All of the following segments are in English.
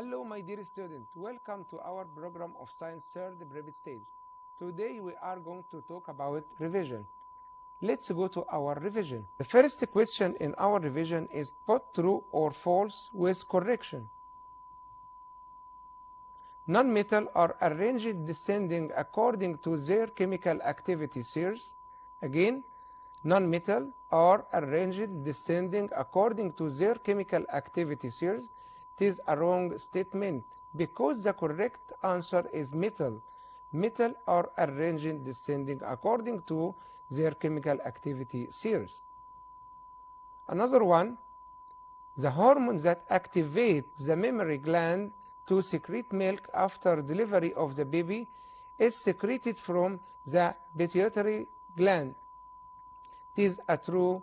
Hello, my dear student. Welcome to our program of Science Third Private Stage. Today we are going to talk about revision. Let's go to our revision. The first question in our revision is put true or false with correction. Non-metal are arranged descending according to their chemical activity series. Again, non-metal are arranged descending according to their chemical activity series. It is a wrong statement because the correct answer is metal. Metal are arranged descending according to their chemical activity series. Another one, the hormone that activates the mammary gland to secrete milk after delivery of the baby is secreted from the pituitary gland. It is a true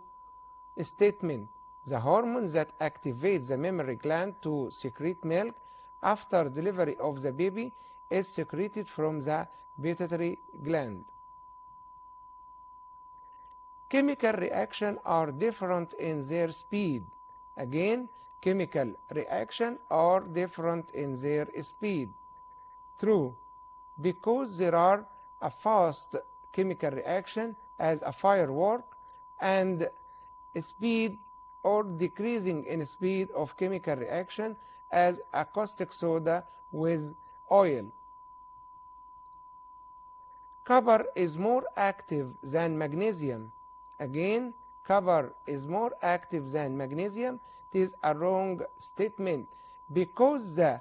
statement. The hormone that activates the mammary gland to secrete milk after delivery of the baby is secreted from the pituitary gland. Chemical reactions are different in their speed. Again, chemical reactions are different in their speed. True, because there are a fast chemical reaction as a firework and speed or decreasing in speed of chemical reaction as a caustic soda with oil. Copper is more active than magnesium. Again, copper is more active than magnesium. It is a wrong statement because the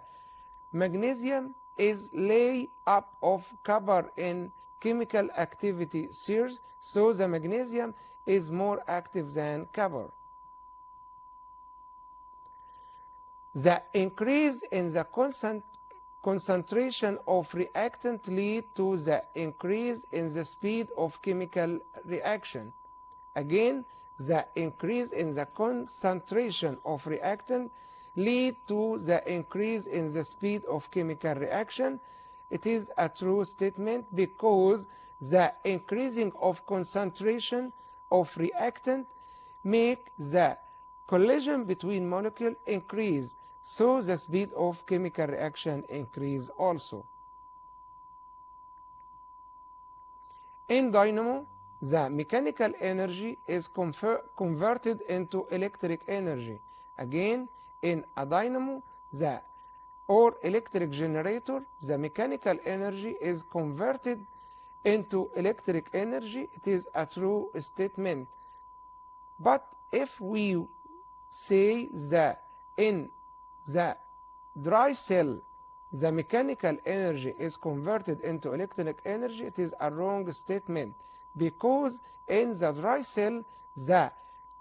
magnesium is laid up of copper in chemical activity series, so the magnesium is more active than copper. The increase in the concentration of reactant lead to the increase in the speed of chemical reaction. Again, the increase in the concentration of reactant lead to the increase in the speed of chemical reaction. It is a true statement because the increasing of concentration of reactant make the collision between molecules increase, so the speed of chemical reaction increase also. In dynamo, the mechanical energy is converted into electric energy. Again, in a dynamo, or electric generator, the mechanical energy is converted into electric energy. It is a true statement. But if we say that in the dry cell, the mechanical energy is converted into electric energy, it is a wrong statement because in the dry cell, the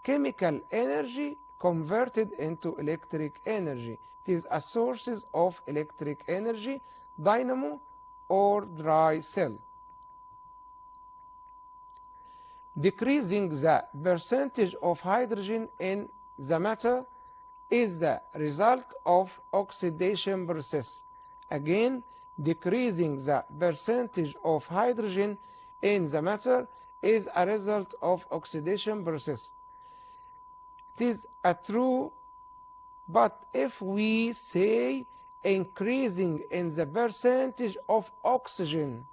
chemical energy converted into electric energy. It is a sources of electric energy, dynamo or dry cell. Decreasing the percentage of hydrogen in the matter is the result of oxidation process. Again, decreasing the percentage of hydrogen in the matter is a result of oxidation process. It is a true, but if we say increasing in the percentage of oxygen,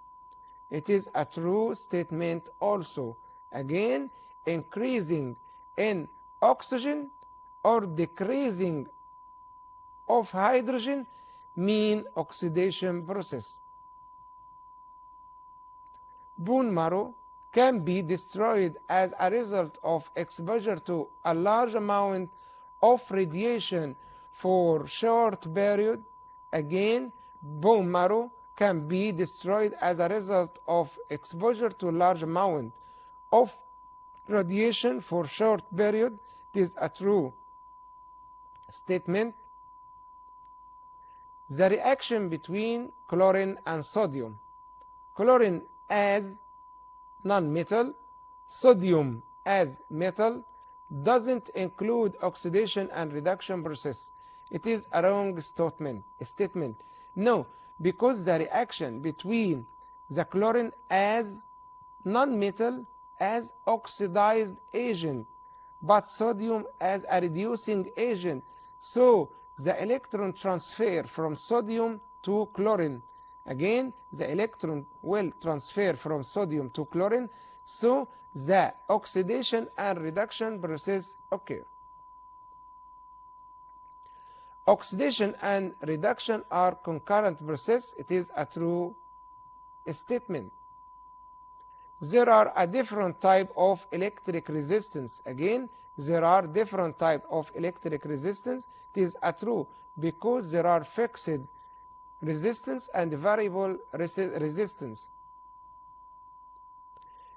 it is a true statement also. Again, increasing in oxygen or decreasing of hydrogen mean oxidation process. Bone marrow can be destroyed as a result of exposure to a large amount of radiation for short period. Again, bone marrow can be destroyed as a result of exposure to a large amount of radiation for short period. It is a true statement. The reaction between chlorine and sodium. Chlorine as non-metal, sodium as metal, doesn't include oxidation and reduction process. It is a wrong statement. No, because the reaction between the chlorine as non-metal as oxidized agent, but sodium as a reducing agent, so the electron transfer from sodium to chlorine. Again, the electron will transfer from sodium to chlorine, so the oxidation and reduction process occur. Oxidation and reduction are concurrent process. It is a true statement. There are a different type of electric resistance. Again, there are different type of electric resistance. It is a true because there are fixed resistance and variable resistance.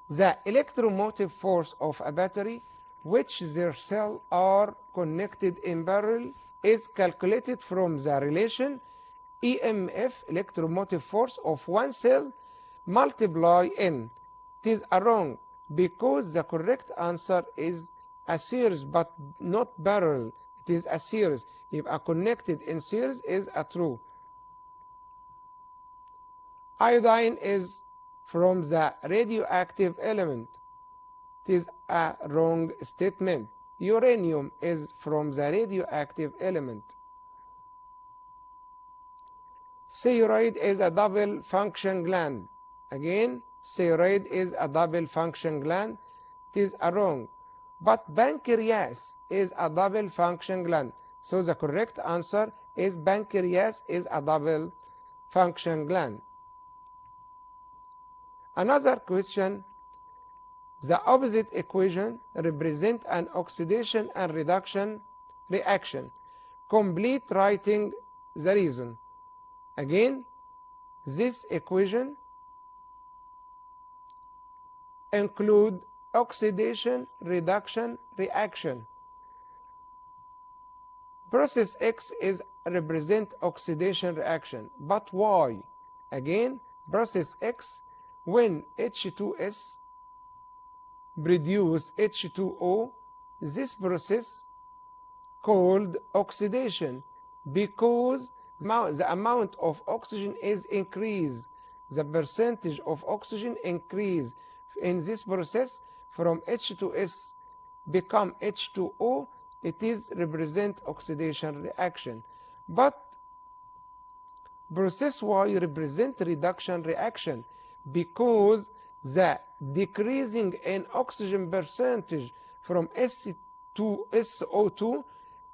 The electromotive force of a battery, which their cells are connected in parallel, is calculated from the relation EMF, electromotive force, of one cell multiply N. It is a wrong because the correct answer is a series but not parallel. It is a series. If a connected in series is a true. Iodine is from the radioactive element. It is a wrong statement. Uranium is from the radioactive element. Thyroid is a double function gland. Again, thyroid is a double function gland. It is a wrong. But pancreas is a double function gland. So the correct answer is pancreas is a double function gland. Another question. The opposite equation represents an oxidation and reduction reaction. Complete writing the reason. Again, this equation includes oxidation reduction reaction. Process X is represent oxidation reaction, but why? Again, process X, when H2S produce H2O, this process called oxidation because the amount of oxygen is increased. The percentage of oxygen increase in this process from H2S become H2O. It is represent oxidation reaction. But process Y represent reduction reaction because the decreasing in oxygen percentage from S to SO2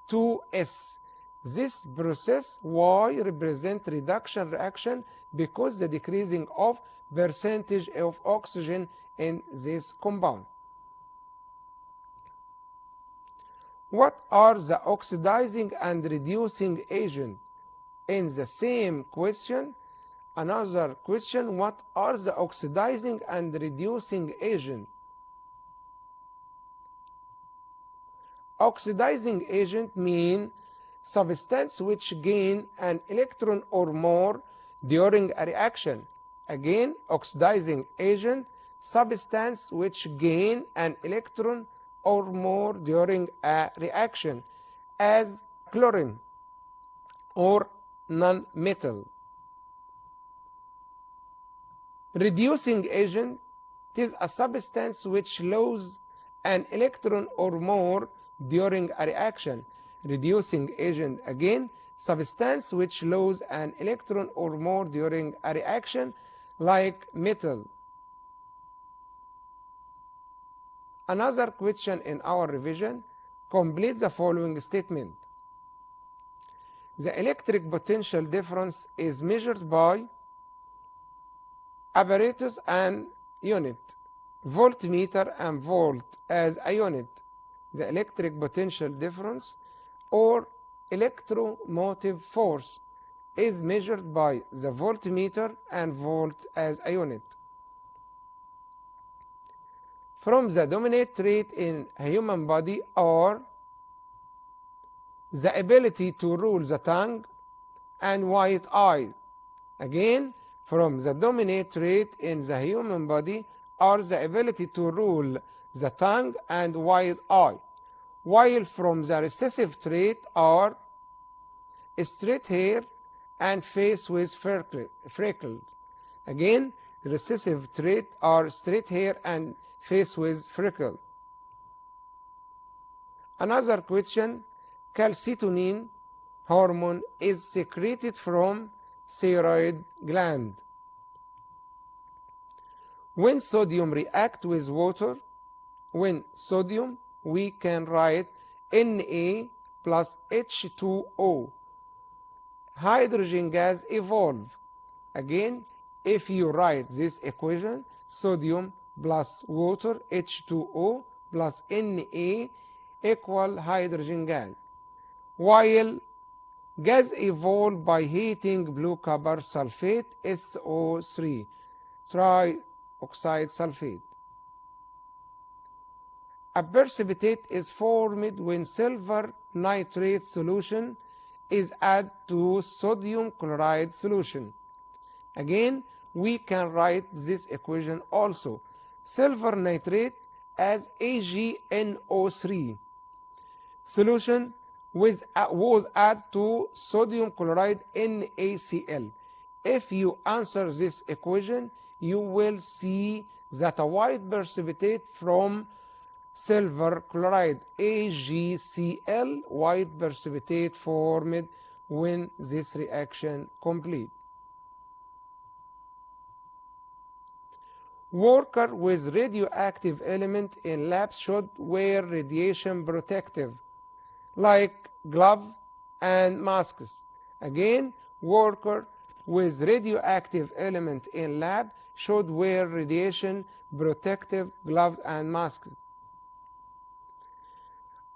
to S. This process Y represent reduction reaction because the decreasing of percentage of oxygen in this compound. What are the oxidizing and reducing agent? In the same question, another question, what are the oxidizing and reducing agent? Oxidizing agent mean substance which gain an electron or more during a reaction. Again, oxidizing agent, substance which gain an electron or more during a reaction, as chlorine or non-metal. Reducing agent is a substance which loses an electron or more during a reaction. Reducing agent, again, substance which loses an electron or more during a reaction, like metal. Another question in our revision, complete the following statement. The electric potential difference is measured by apparatus and unit, voltmeter and volt as a unit. The electric potential difference or electromotive force is measured by the voltmeter and volt as a unit. From the dominant trait in a human body are the ability to rule the tongue and white eyes. Again, from the dominant trait in the human body are the ability to rule the tongue and white eye, while from the recessive trait are straight hair and face with freckles. Again, the recessive trait are straight hair and face with freckles. Another question, calcitonin hormone is secreted from thyroid gland. When sodium reacts with water, we can write Na plus H2O. Hydrogen gas evolve. Again, if you write this equation, sodium plus water, H2O plus Na equal hydrogen gas. While gas evolved by heating blue copper sulfate, SO3, trioxide sulfate. A precipitate is formed when silver nitrate solution is added to sodium chloride solution. Again, we can write this equation also. Silver nitrate as AgNO3 solution was added to sodium chloride NaCl. If you answer this equation, you will see that a white precipitate from silver chloride AgCl, white precipitate formed when this reaction complete. Worker with radioactive element in lab should wear radiation protective like glove and masks. Again, worker with radioactive element in lab should wear radiation protective gloves and masks.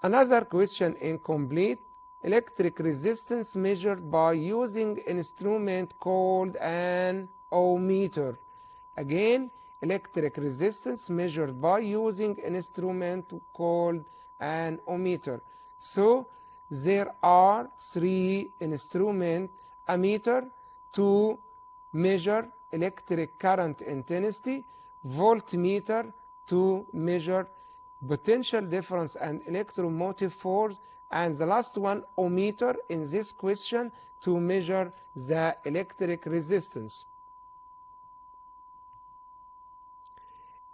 Another question incomplete. Electric resistance measured by using instrument called an ohmmeter. Again, electric resistance measured by using an instrument called an ohmmeter. So there are three instruments: ammeter to measure electric current intensity, voltmeter to measure potential difference and electromotive force, and the last one, ohmmeter, in this question to measure the electric resistance.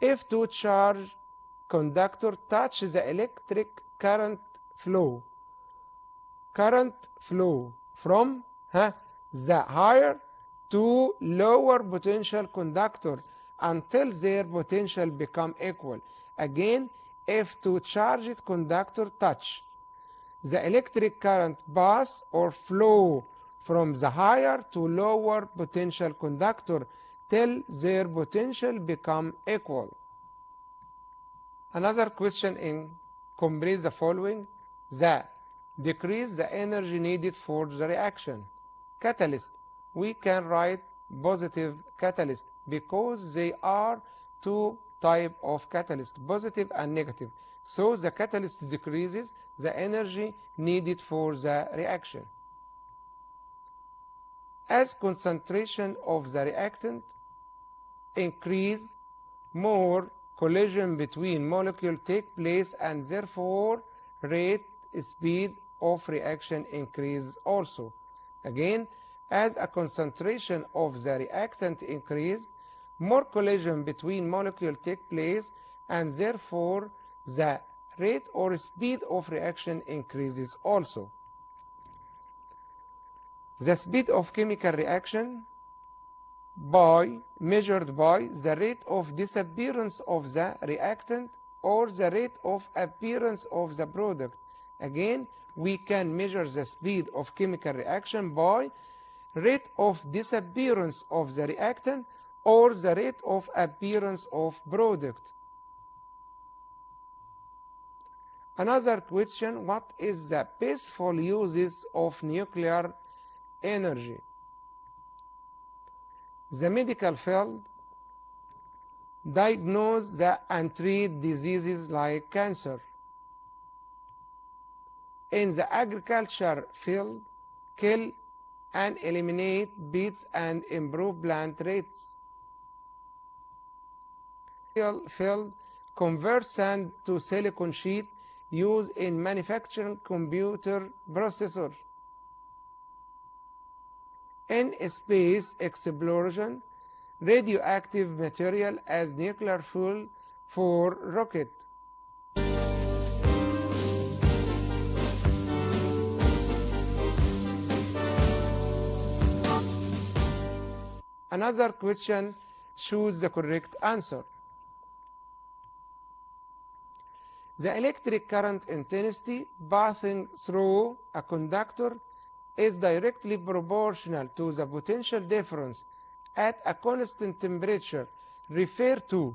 If two charged conductor touch the electric current flow from the higher to lower potential conductor until their potential become equal. Again, if two charged conductor touch, the electric current pass or flow from the higher to lower potential conductor till their potential become equal. Another question completes the following. Decrease the energy needed for the reaction. Catalyst. We can write positive catalyst because they are two types of catalyst, positive and negative. So the catalyst decreases the energy needed for the reaction. As concentration of the reactant increase, more collision between molecules take place, and therefore rate speed of reaction increase also. Again, as a concentration of the reactant increase, more collision between molecules take place, and therefore the rate or speed of reaction increases also. The speed of chemical reaction measured by the rate of disappearance of the reactant or the rate of appearance of the product. Again, we can measure the speed of chemical reaction by rate of disappearance of the reactant or the rate of appearance of product. Another question, what is the peaceful uses of nuclear energy? The medical field diagnose and treat diseases like cancer. In the agriculture field, kill and eliminate pests and improve plant rates. Field, convert sand to silicon sheet used in manufacturing computer processor. In space exploration, radioactive material as nuclear fuel for rocket. Another question, choose the correct answer. The electric current intensity passing through a conductor is directly proportional to the potential difference at a constant temperature. Refer to.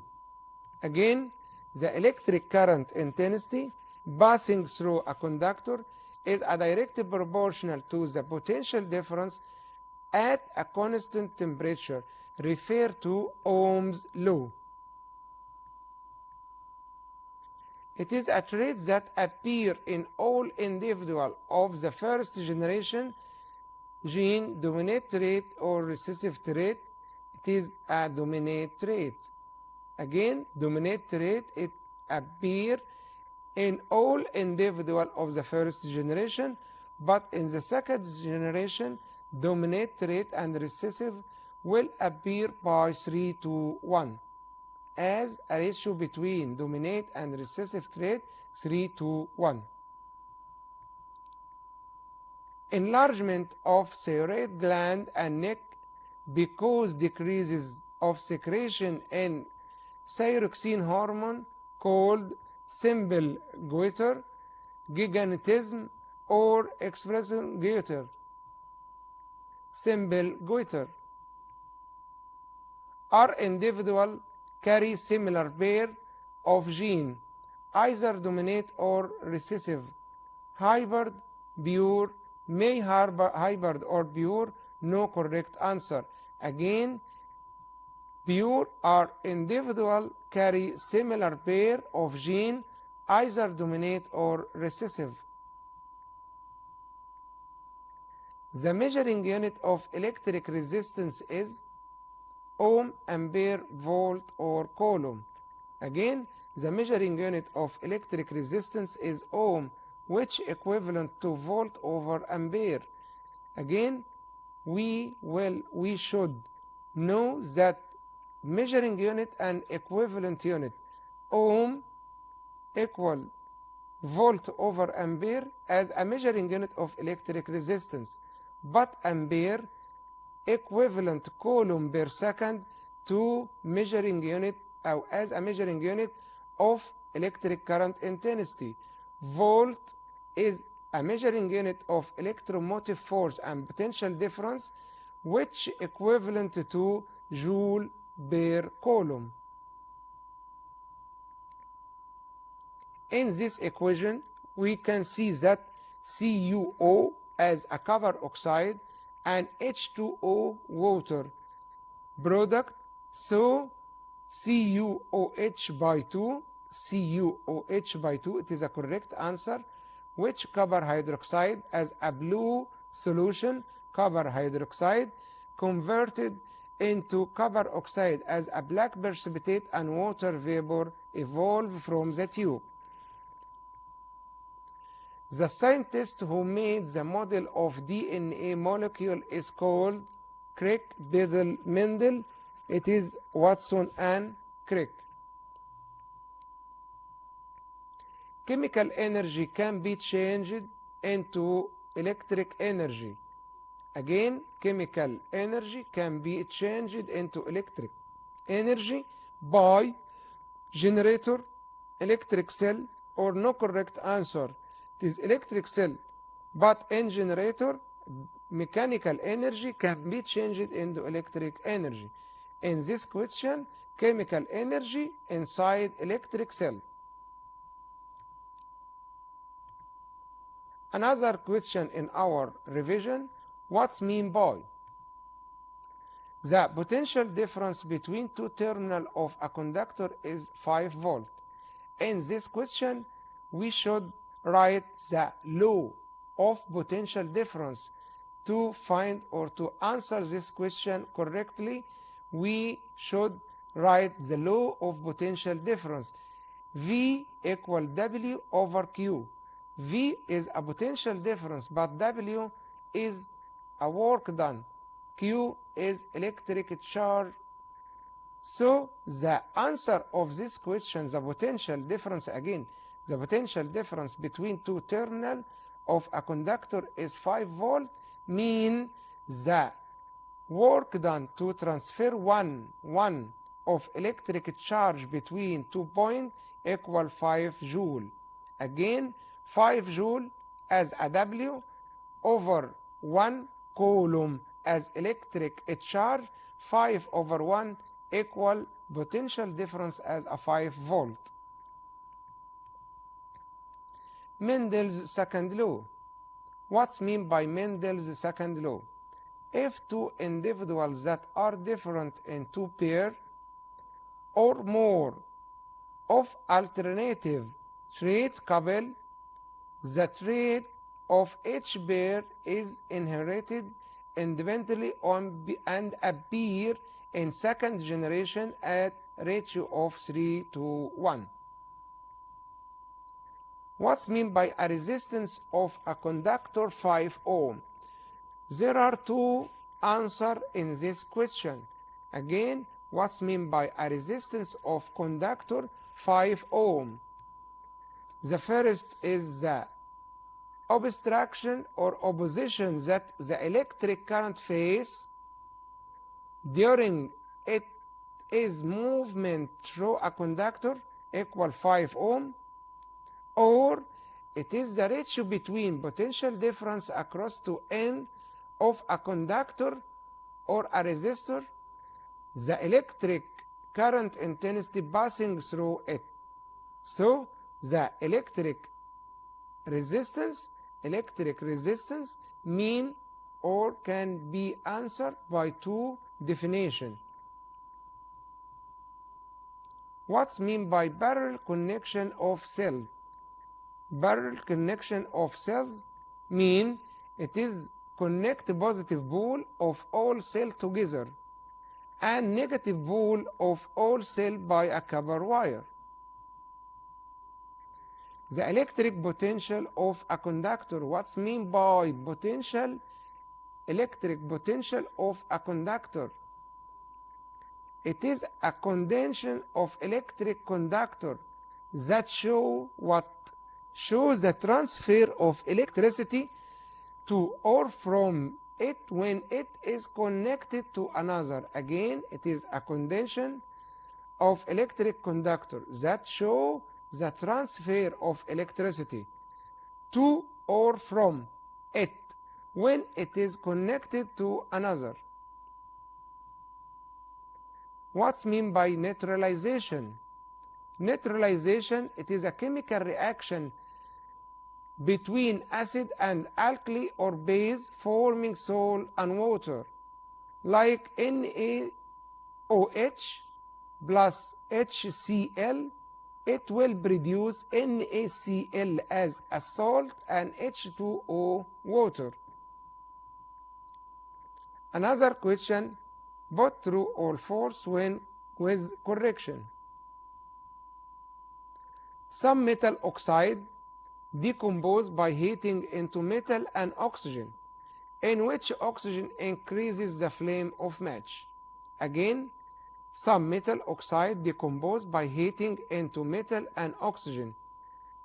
Again, the electric current intensity passing through a conductor is a directly proportional to the potential difference at a constant temperature. Refer to Ohm's law. It is a trait that appears in all individuals of the first generation gene, dominant trait or recessive trait. It is a dominant trait. Again, dominant trait, it appears in all individuals of the first generation, but in the second generation, dominant trait and recessive will appear by 3:1. As a ratio between dominant and recessive trait 3:1. Enlargement of thyroid gland and neck because decreases of secretion in thyroxine hormone called simple goiter, gigantism, or expression goiter. Simple goiter. Are individual carry similar pair of gene, either dominant or recessive. Hybrid, pure, may hybrid or pure, no correct answer. Again, pure or individual carry similar pair of gene, either dominant or recessive. The measuring unit of electric resistance is ohm, ampere, volt, or coulomb. Again, the measuring unit of electric resistance is ohm, which equivalent to volt over ampere. Again, we should know that measuring unit and equivalent unit, ohm equal volt over ampere as a measuring unit of electric resistance, but ampere equivalent coulomb per second to measuring unit or as a measuring unit of electric current intensity. Volt is a measuring unit of electromotive force and potential difference, which equivalent to joule per coulomb. In this equation, we can see that CuO as a copper oxide and H2O water product, so CuOH by 2, it is a correct answer, which copper hydroxide as a blue solution, copper hydroxide, converted into copper oxide as a black precipitate and water vapor evolve from the tube. The scientist who made the model of DNA molecule is called Crick, Bethel, Mendel. It is Watson and Crick. Chemical energy can be changed into electric energy. Again, chemical energy can be changed into electric energy by generator, electric cell, or no correct answer. It is electric cell, but in generator, mechanical energy can be changed into electric energy. In this question, chemical energy inside electric cell. Another question in our revision, what's mean by? The potential difference between two terminals of a conductor is 5 volt. In this question, we should write the law of potential difference. To find or to answer this question correctly, we should write the law of potential difference. V equal W over Q. V is a potential difference, but W is a work done. Q is electric charge. So the answer of this question, the potential difference, again, the potential difference between two terminals of a conductor is 5 volt, mean the work done to transfer one of electric charge between 2 points equal 5 joule. Again, 5 joule as a W over 1 coulomb as electric charge, 5 over 1 equal potential difference as a 5 volt. Mendel's second law. What's meant by Mendel's second law? If two individuals that are different in two pairs or more of alternative traits couple, the trait of each pair is inherited independently and appear in second generation at ratio of 3 to 1. What's meant by a resistance of a conductor 5 ohm? There are two answers in this question. Again, what's meant by a resistance of conductor 5 ohm? The first is the obstruction or opposition that the electric current faces during it is movement through a conductor equal 5 ohm, or it is the ratio between potential difference across two ends of a conductor or a resistor, the electric current intensity passing through it. So the electric resistance mean or can be answered by two definitions. What's mean by parallel connection of cells? Parallel connection of cells mean it is connect positive pole of all cells together and negative pole of all cells by a copper wire. The electric potential of a conductor. What's mean by potential? Electric potential of a conductor. It is a condension of electric conductor that show what? Shows the transfer of electricity to or from it when it is connected to another. Again, it is a condension of electric conductor that show the transfer of electricity to or from it when it is connected to another. What's mean by neutralization? Neutralization, it is a chemical reaction between acid and alkali or base forming salt and water, like NaOH plus HCl. It will produce NaCl as a salt and H2O water. Another question, put true or false when with correction. Some metal oxide decompose by heating into metal and oxygen, in which oxygen increases the flame of match. Again, some metal oxide decompose by heating into metal and oxygen.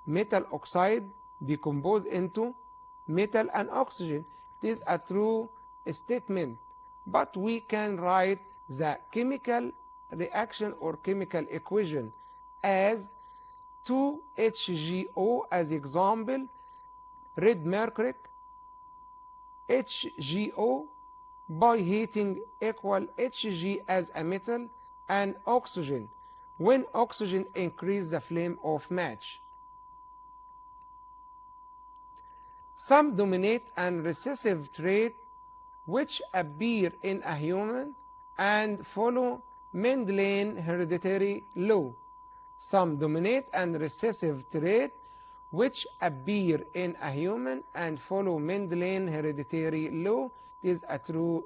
Metal oxide decompose into metal and oxygen. It is a true statement, but we can write the chemical reaction or chemical equation as 2HgO as example, red mercury, HgO by heating equal Hg as a metal and oxygen when oxygen increase the flame of match. Some dominant and recessive traits which appear in a human and follow Mendelian hereditary law. Some dominant and recessive traits which appear in a human and follow Mendelian hereditary law. It is a true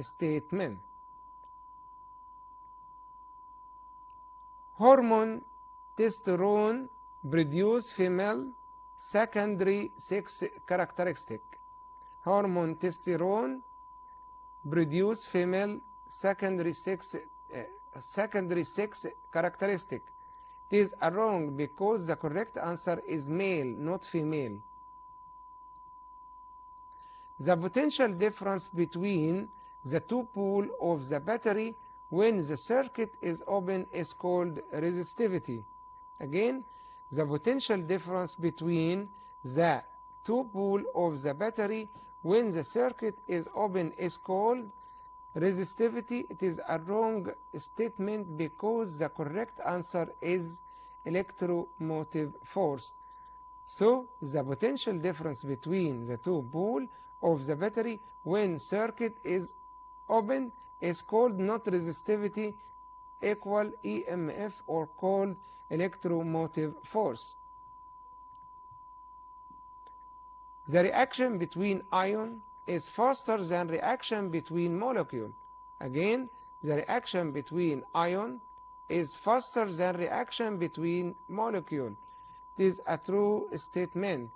statement. Hormone testosterone produce female secondary sex characteristic. Hormone testosterone produce female secondary sex characteristic. It is wrong because the correct answer is male, not female. The potential difference between the two pole of the battery when the circuit is open is called resistivity. Again, the potential difference between the two pole of the battery when the circuit is open is called resistivity. It is a wrong statement because the correct answer is electromotive force. So the potential difference between the two poles of the battery when circuit is open is called not resistivity, equal EMF, or called electromotive force. The reaction between ion is faster than reaction between molecule. Again, the reaction between ion is faster than reaction between molecule. It is a true statement.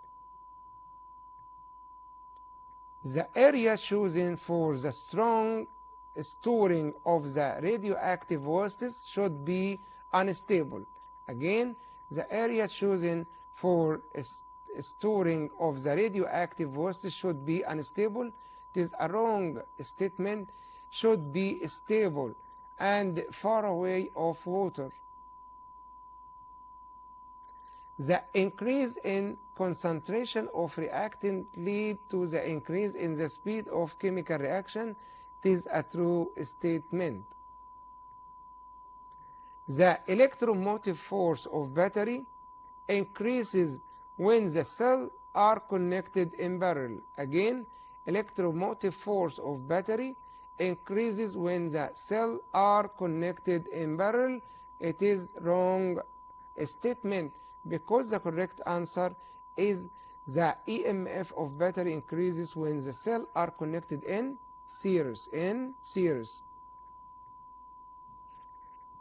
The area chosen for the strong storing of the radioactive wastes should be unstable. Again, the area chosen for storing of the radioactive wastes should be unstable. It is a wrong statement. Should be stable and far away of water. The increase in concentration of reactant lead to the increase in the speed of chemical reaction. It is a true statement. The electromotive force of battery increases when the cells are connected in parallel. Again, electromotive force of battery increases when the cells are connected in parallel. It is wrong statement because the correct answer is the EMF of battery increases when the cells are connected in series.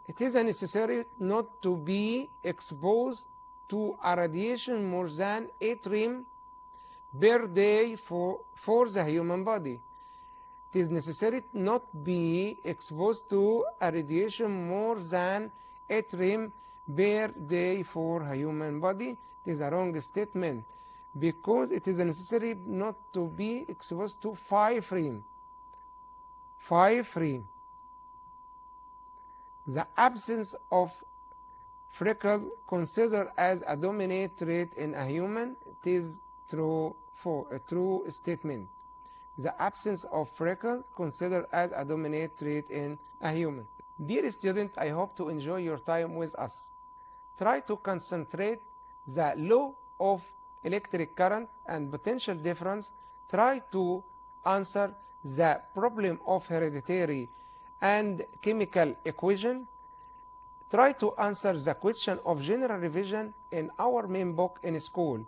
It is necessary not to be exposed to a radiation more than 8 rem per day for the human body. It is necessary not be exposed to a radiation more than 8 rem per day for a human body. It is a wrong statement because it is necessary not to be exposed to 5 rem. 5 rem. The absence of freckles considered as a dominant trait in a human. It is true for a true statement. The absence of freckles considered as a dominant trait in a human. Dear student, I hope to enjoy your time with us. Try to concentrate the law of electric current and potential difference. Try to answer the problem of hereditary and chemical equation. Try to answer the question of general revision in our main book in school.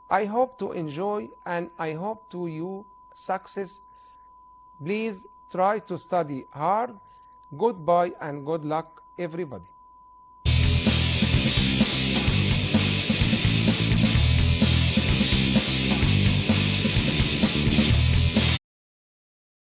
I hope to enjoy and I hope to you success. Please try to study hard. Goodbye and good luck, everybody.